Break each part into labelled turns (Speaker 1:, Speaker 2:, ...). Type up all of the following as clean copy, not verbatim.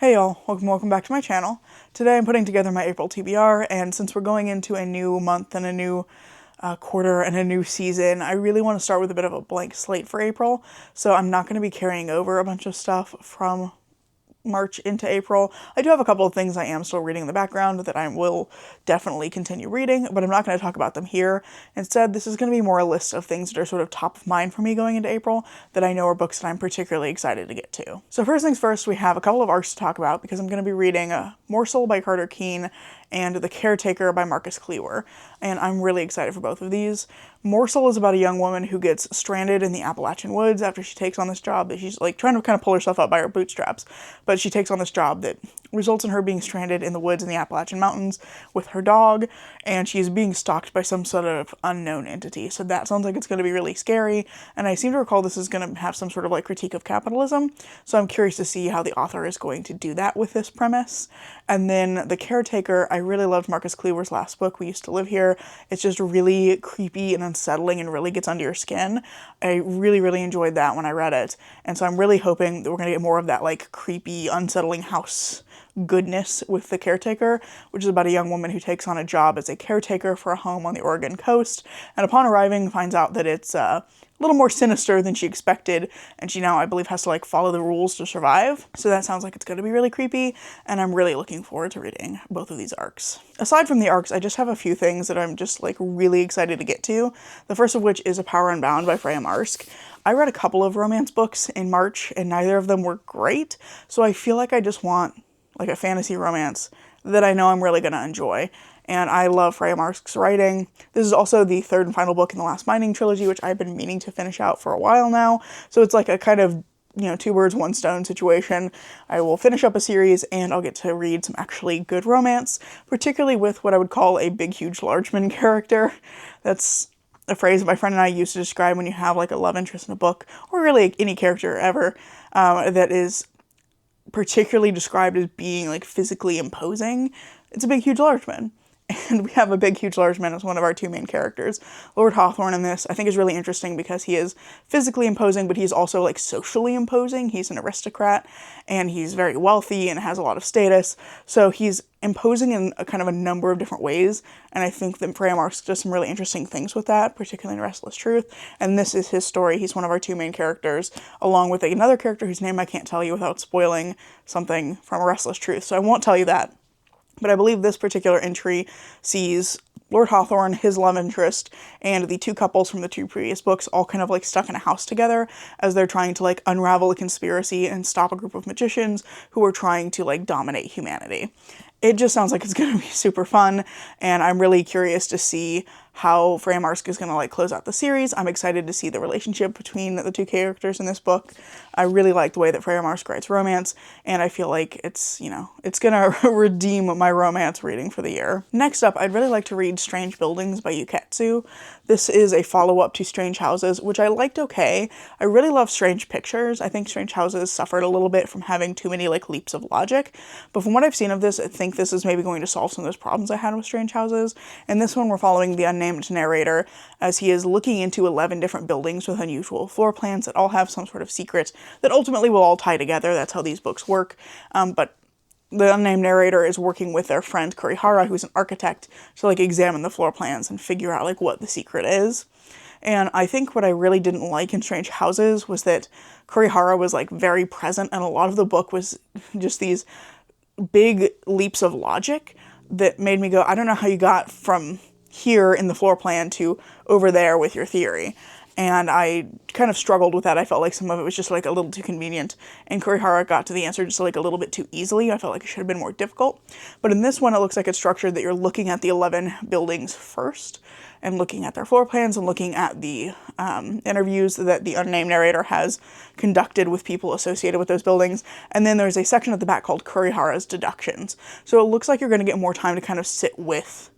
Speaker 1: Hey y'all, welcome back to my channel. Today I'm putting together my April TBR, and since we're going into a new month and a new quarter and a new season, I really want to start with a bit of a blank slate for April, so I'm not going to be carrying over a bunch of stuff from March into April. I do have a couple of things I am still reading in the background that I will definitely continue reading, but I'm not going to talk about them here. Instead, this is going to be more a list of things that are sort of top of mind for me going into April that I know are books that I'm particularly excited to get to. So first things first, we have a couple of arcs to talk about because I'm going to be reading Morsel by Carter Keene and The Caretaker by Marcus Cleaver, and I'm really excited for both of these. Morsel is about a young woman who gets stranded in the Appalachian woods after she takes on this job that she's like trying to kind of pull herself up by her bootstraps, but she takes on this job that results in her being stranded in the woods in the Appalachian Mountains with her dog, and she's being stalked by some sort of unknown entity. So that sounds like it's going to be really scary, and I seem to recall this is going to have some sort of like critique of capitalism, so I'm curious to see how the author is going to do that with this premise. And then The Caretaker, I really loved Marcus Cleaver's last book, We Used to Live Here. It's just really creepy and unsettling and really gets under your skin. I really enjoyed that when I read it, and so I'm really hoping that we're going to get more of that like creepy, unsettling house goodness with The Caretaker, which is about a young woman who takes on a job as a caretaker for a home on the Oregon coast, and upon arriving finds out that it's a little more sinister than she expected, and she now, I believe, has to like follow the rules to survive. So that sounds like it's going to be really creepy, and I'm really looking forward to reading both of these arcs. Aside from the arcs, I just have a few things that I'm just like really excited to get to. The first of which is A Power Unbound by Freya Marsk. I read a couple of romance books in March, and neither of them were great, so I feel like I just want like a fantasy romance that I know I'm really going to enjoy. And I love Freya Marsk's writing. This is also the third and final book in the Last Mining trilogy, which I've been meaning to finish out for a while now. So it's like a kind of, two birds, one stone situation. I will finish up a series and I'll get to read some actually good romance, particularly with what I would call a big, huge, large man character. That's a phrase my friend and I used to describe when you have like a love interest in a book, or really any character ever, that is particularly described as being like physically imposing. It's a big, huge, large man. And we have a big, huge, large man as one of our two main characters. Lord Hawthorne in this, I think, is really interesting because he is physically imposing, but he's also like socially imposing. He's an aristocrat, and he's very wealthy and has a lot of status. So he's imposing in a kind of a number of different ways, and I think that Freya Marsk does some really interesting things with that, particularly in Restless Truth. And this is his story. He's one of our two main characters, along with another character whose name I can't tell you without spoiling something from Restless Truth, so I won't tell you that. But I believe this particular entry sees Lord Hawthorne, his love interest, and the two couples from the two previous books all kind of like stuck in a house together as they're trying to like unravel a conspiracy and stop a group of magicians who are trying to like dominate humanity. It just sounds like it's going to be super fun, and I'm really curious to see how Freya Marsk is going to like close out the series. I'm excited to see the relationship between the two characters in this book. I really like the way that Freya Marsk writes romance, and I feel like it's going to redeem my romance reading for the year. Next up, I'd really like to read Strange Buildings by Yuketsu. This is a follow-up to Strange Houses, which I liked okay. I really love Strange Pictures. I think Strange Houses suffered a little bit from having too many like leaps of logic, but from what I've seen of this, I think this is maybe going to solve some of those problems I had with Strange Houses. And this one, we're following the unnamed narrator as he is looking into 11 different buildings with unusual floor plans that all have some sort of secret that ultimately will all tie together. That's how these books work. But the unnamed narrator is working with their friend Kurihara, who's an architect, to like examine the floor plans and figure out like what the secret is. And I think what I really didn't like in Strange Houses was that Kurihara was like very present, and a lot of the book was just these big leaps of logic that made me go, I don't know how you got from here in the floor plan to over there with your theory. And I kind of struggled with that. I felt like some of it was just like a little too convenient, and Kurihara got to the answer just like a little bit too easily. I felt like it should have been more difficult. But in this one, it looks like it's structured that you're looking at the 11 buildings first, and looking at their floor plans, and looking at the interviews that the unnamed narrator has conducted with people associated with those buildings. And then there's a section at the back called Kurihara's Deductions. So it looks like you're going to get more time to kind of sit with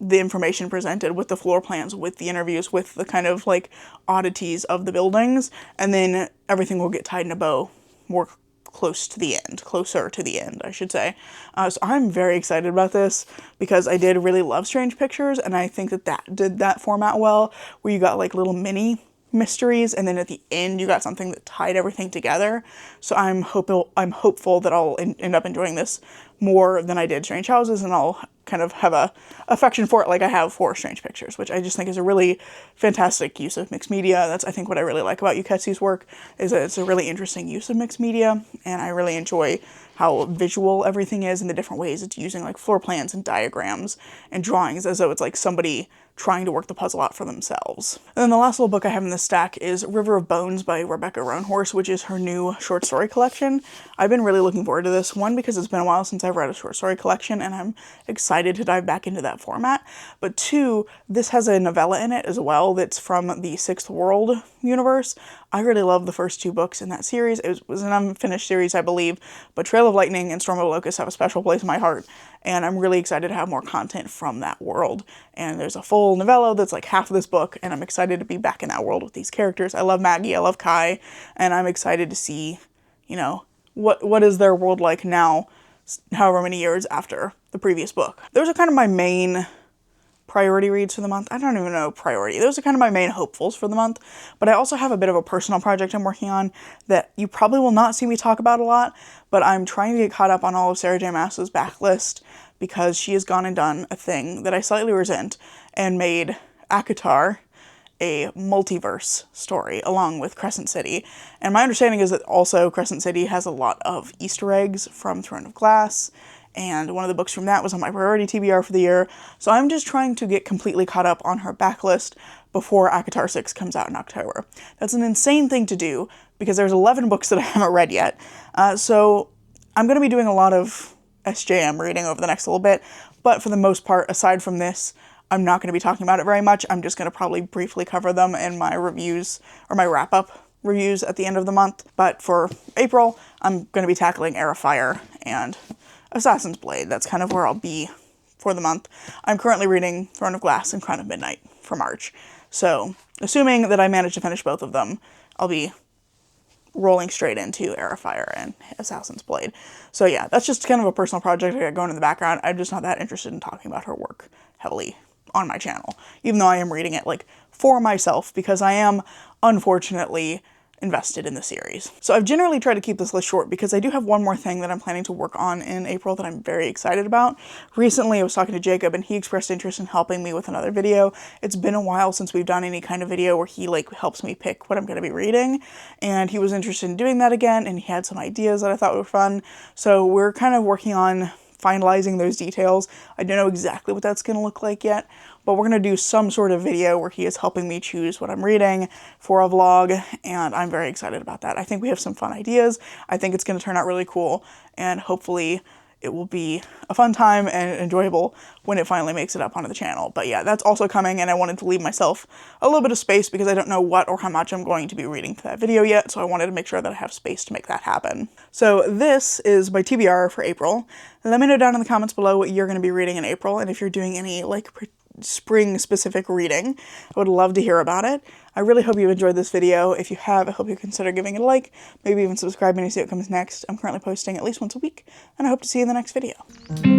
Speaker 1: the information presented, with the floor plans, with the interviews, with the kind of like oddities of the buildings, and then everything will get tied in a bow more closer to the end, I should say. So I'm very excited about this because I did really love Strange Pictures, and I think that did that format well, where you got like little mini mysteries, and then at the end you got something that tied everything together. So I'm hopeful that I'll end up enjoying this more than I did Strange Houses, and I'll kind of have a affection for it like I have for Strange Pictures, which I just think is a really fantastic use of mixed media. That's, I think, what I really like about Uketsu's work, is that it's a really interesting use of mixed media, and I really enjoy how visual everything is and the different ways it's using like floor plans and diagrams and drawings as though it's like somebody trying to work the puzzle out for themselves. And then the last little book I have in this stack is River of Bones by Rebecca Roanhorse, which is her new short story collection. I've been really looking forward to this, one, because it's been a while since I've read a short story collection and I'm excited to dive back into that format, but two, this has a novella in it as well that's from the Sixth World universe. I really love the first two books in that series. It was an unfinished series, I believe, but Trail of Lightning and Storm of Locusts have a special place in my heart, and I'm really excited to have more content from that world. And there's a full novella that's like half of this book, and I'm excited to be back in that world with these characters. I love Maggie, I love Kai, and I'm excited to see, you know, what is their world like now, however many years after the previous book. Those are kind of my main priority reads for the month. I don't even know priority. Those are kind of my main hopefuls for the month, but I also have a bit of a personal project I'm working on that you probably will not see me talk about a lot, but I'm trying to get caught up on all of Sarah J. Maas's backlist because she has gone and done a thing that I slightly resent and made ACOTAR a multiverse story along with Crescent City. And my understanding is that also Crescent City has a lot of Easter eggs from Throne of Glass, and one of the books from that was on my priority TBR for the year. So I'm just trying to get completely caught up on her backlist before ACOTAR 6 comes out in October. That's an insane thing to do because there's 11 books that I haven't read yet. So I'm going to be doing a lot of SJM reading over the next little bit, but for the most part, aside from this, I'm not going to be talking about it very much. I'm just going to probably briefly cover them in my reviews or my wrap-up reviews at the end of the month. But for April, I'm going to be tackling Heir of Fire and Assassin's Blade. That's kind of where I'll be for the month. I'm currently reading Throne of Glass and Crown of Midnight for March. So, assuming that I manage to finish both of them, I'll be rolling straight into Heir of Fire and Assassin's Blade. So yeah, that's just kind of a personal project I got going in the background. I'm just not that interested in talking about her work heavily on my channel, even though I am reading it like for myself because I am unfortunately invested in the series. So I've generally tried to keep this list short because I do have one more thing that I'm planning to work on in April that I'm very excited about. Recently I was talking to Jacob and he expressed interest in helping me with another video. It's been a while since we've done any kind of video where he like helps me pick what I'm going to be reading, and he was interested in doing that again, and he had some ideas that I thought were fun. So we're kind of working on finalizing those details. I don't know exactly what that's going to look like yet, but we're going to do some sort of video where he is helping me choose what I'm reading for a vlog, and I'm very excited about that. I think we have some fun ideas. I think it's going to turn out really cool, and hopefully it will be a fun time and enjoyable when it finally makes it up onto the channel. But yeah, that's also coming, and I wanted to leave myself a little bit of space because I don't know what or how much I'm going to be reading for that video yet, so I wanted to make sure that I have space to make that happen. So this is my TBR for April. Let me know down in the comments below what you're going to be reading in April, and if you're doing any like spring specific reading. I would love to hear about it. I really hope you enjoyed this video. If you have, I hope you consider giving it a like, maybe even subscribing to see what comes next. I'm currently posting at least once a week, and I hope to see you in the next video.